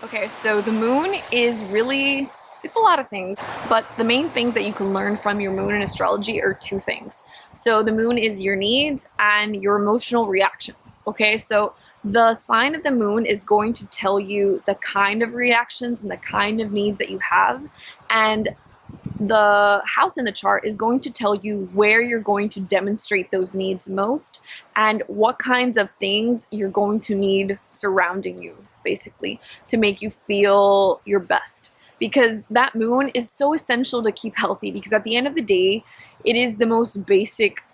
Okay, so the moon is really, it's a lot of things, but the main things that you can learn from your moon in astrology are two things. So the moon is your needs and your emotional reactions. Okay, so the sign of the moon is going to tell you the kind of reactions and the kind of needs that you have, and the house in the chart is going to tell you where you're going to demonstrate those needs most and what kinds of things you're going to need surrounding you, basically, to make you feel your best. Because that moon is so essential to keep healthy, because at the end of the day, it is the most basic,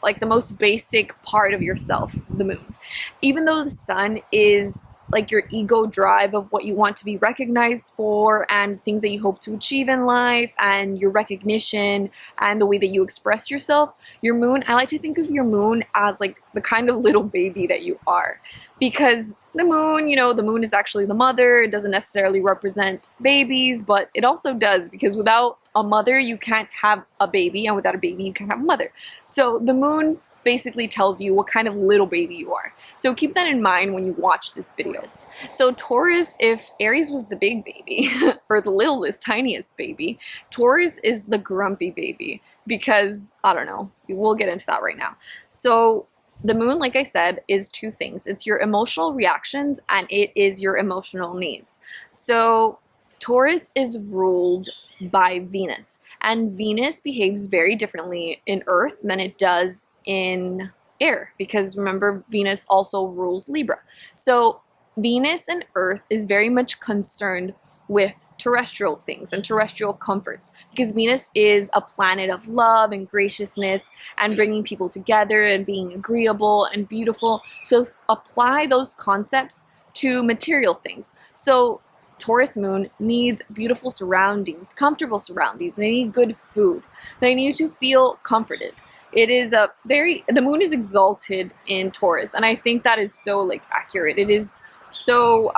like the most basic part of yourself, the moon. Even though the sun is like your ego drive of what you want to be recognized for and things that you hope to achieve in life and your recognition and the way that you express yourself, your moon, I like to think of your moon as like the kind of little baby that you are. Because the moon, the moon is actually the mother. It doesn't necessarily represent babies, but it also does, because without a mother, you can't have a baby, and without a baby, you can't have a mother. So the moon basically tells you what kind of little baby you are. So keep that in mind when you watch this video. So Taurus, if Aries was the big baby, or the littlest, tiniest baby, Taurus is the grumpy baby, because, I don't know, we'll get into that right now. So the moon, like I said, is two things. It's your emotional reactions and it is your emotional needs. So Taurus is ruled by Venus, and Venus behaves very differently in Earth than it does in air, because remember, Venus also rules Libra. So Venus and Earth is very much concerned with terrestrial things and terrestrial comforts, because Venus is a planet of love and graciousness and bringing people together and being agreeable and beautiful. So apply those concepts to material things. So Taurus moon needs beautiful surroundings, comfortable surroundings. They need good food. They need to feel comforted. It is the moon is exalted in Taurus, and I think that is so accurate. It is so,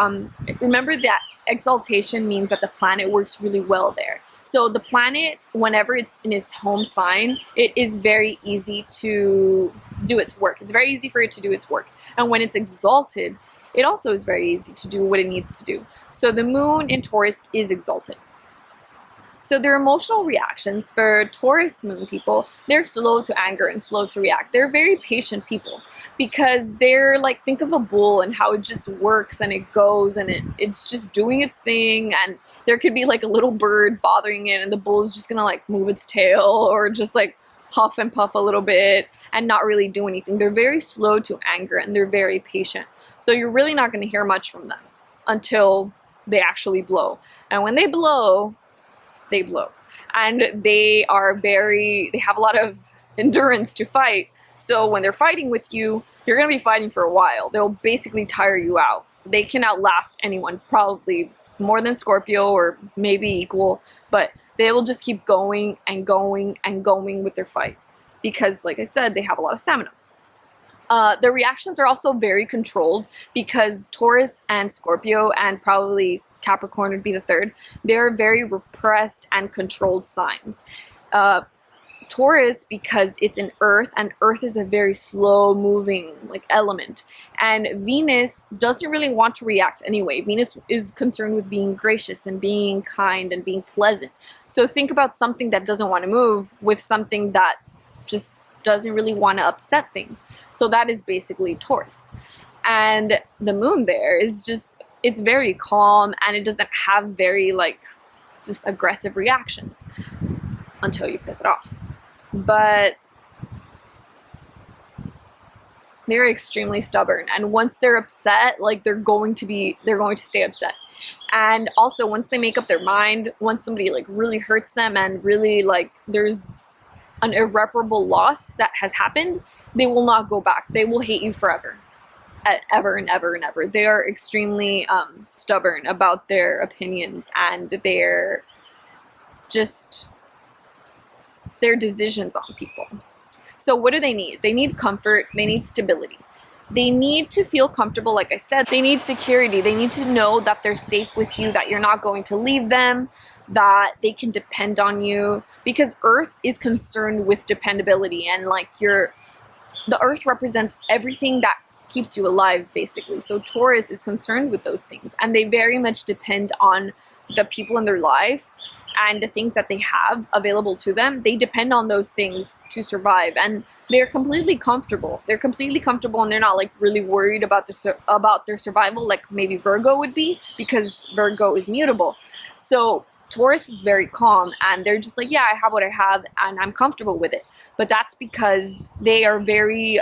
remember that exaltation means that the planet works really well there. So the planet, whenever it's in its home sign, it is very easy to do its work. It's very easy for it to do its work. And when it's exalted, it also is very easy to do what it needs to do. So the moon in Taurus is exalted. So their emotional reactions for Taurus moon people, they're slow to anger and slow to react. They're very patient people, because they're like, think of a bull and how it just works and it goes and it's just doing its thing, and there could be like a little bird bothering it and the bull is just gonna like move its tail or just like huff and puff a little bit and not really do anything. They're very slow to anger and they're very patient. So you're really not going to hear much from them until they actually blow. And when they blow, they blow. And they have a lot of endurance to fight. So when they're fighting with you, you're going to be fighting for a while. They'll basically tire you out. They can outlast anyone, probably more than Scorpio or maybe equal, but they will just keep going and going and going with their fight. Because, like I said, they have a lot of stamina. Their reactions are also very controlled, because Taurus and Scorpio, and probably Capricorn would be the third, they're very repressed and controlled signs. Taurus, because it's in Earth, and Earth is a very slow moving element, and Venus doesn't really want to react anyway. Venus is concerned with being gracious and being kind and being pleasant. So think about something that doesn't want to move with something that just doesn't really want to upset things. So that is basically Taurus. And the moon there is just, it's very calm, and it doesn't have very just aggressive reactions until you piss it off. But they're extremely stubborn, and once they're upset, they're going to stay upset. And also, once they make up their mind, once somebody really hurts them and really there's an irreparable loss that has happened, they will not go back. They will hate you forever. Ever and ever and ever. They are extremely stubborn about their opinions and their decisions on people. So what do they need? They need comfort. They need stability. They need to feel comfortable, like I said. They need security. They need to know that they're safe with you, that you're not going to leave them, that they can depend on you, because Earth is concerned with dependability, and the Earth represents everything that keeps you alive, basically. So Taurus is concerned with those things, and they very much depend on the people in their life and the things that they have available to them. They depend on those things to survive, and they're completely comfortable. They're completely comfortable, and they're not like really worried about their survival like maybe Virgo would be, because Virgo is mutable. So Taurus is very calm, and they're just like, yeah, I have what I have and I'm comfortable with it. But that's because they are very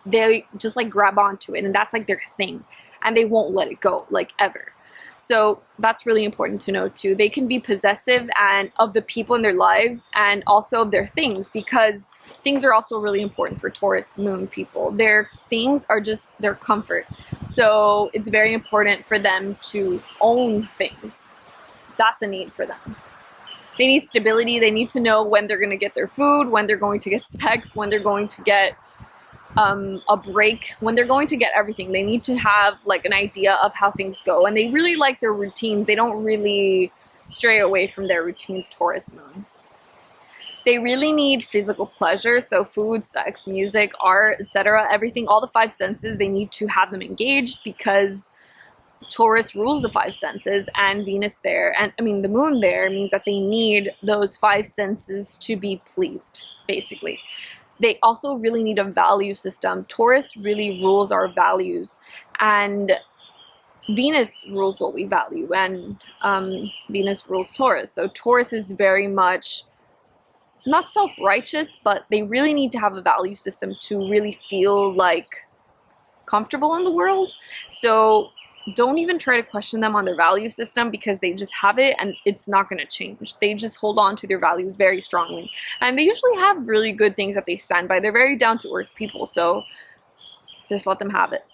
they just like grab onto it, and that's like their thing, and they won't let it go, like, ever. So that's really important to know too. They can be possessive and of the people in their lives, and also of their things, because things are also really important for Taurus moon people. Their things are just their comfort. So it's very important for them to own things. That's a need for them. They need stability. They need to know when they're going to get their food, when they're going to get sex, when they're going to get a break, when they're going to get everything. They need to have like an idea of how things go, and they really like their routines. They don't really stray away from their routines, Taurus moon. They really need physical pleasure, so food, sex, music, art, etc. Everything, all the five senses, they need to have them engaged, because Taurus rules the five senses, and Venus there, and I mean the moon there, means that they need those five senses to be pleased, basically. They also really need a value system. Taurus really rules our values, and Venus rules what we value, and Venus rules Taurus. So Taurus is very much not self-righteous, but they really need to have a value system to really feel like comfortable in the world. So don't even try to question them on their value system, because they just have it and it's not going to change. They just hold on to their values very strongly, and they usually have really good things that they stand by. They're very down-to-earth people, so just let them have it.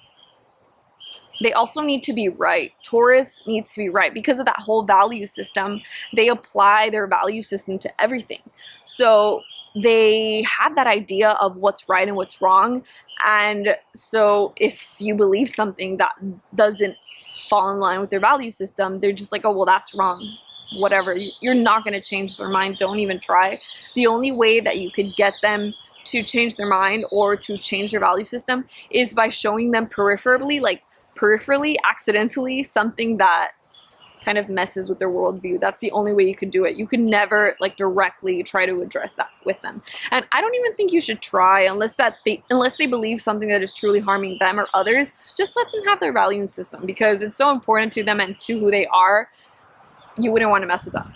They also need to be right. Taurus needs to be right because of that whole value system. They apply their value system to everything. So they have that idea of what's right and what's wrong. And so if you believe something that doesn't fall in line with their value system, they're just like, oh, well, that's wrong. Whatever. You're not going to change their mind. Don't even try. The only way that you could get them to change their mind or to change their value system is by showing them peripherally, accidentally, something that kind of messes with their worldview. That's the only way you could do it. You could never like directly try to address that with them. And I don't even think you should try unless they believe something that is truly harming them or others. Just let them have their value system, because it's so important to them and to who they are. You wouldn't want to mess with them.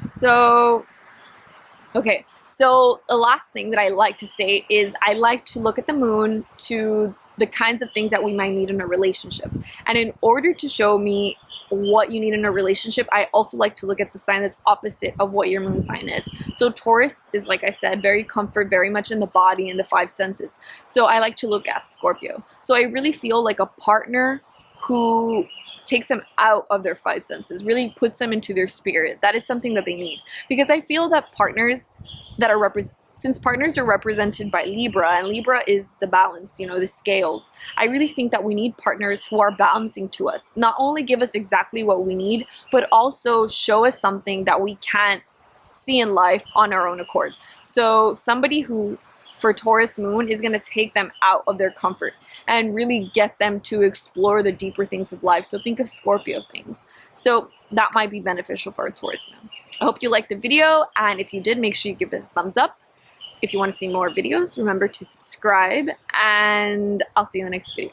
So, okay. So the last thing that I like to say is I like to look at the moon to the kinds of things that we might need in a relationship. And in order to show me what you need in a relationship, I also like to look at the sign that's opposite of what your moon sign is. So Taurus is, like I said, very comfort, very much in the body and the five senses. So I like to look at Scorpio. So I really feel like a partner who takes them out of their five senses, really puts them into their spirit. That is something that they need. Because I feel that partners that are since partners are represented by Libra, and Libra is the balance, the scales, I really think that we need partners who are balancing to us. Not only give us exactly what we need, but also show us something that we can't see in life on our own accord. So somebody who, for Taurus moon, is going to take them out of their comfort and really get them to explore the deeper things of life. So think of Scorpio things. So that might be beneficial for a Taurus moon. I hope you liked the video, and if you did, make sure you give it a thumbs up. If you want to see more videos, remember to subscribe, and I'll see you in the next video.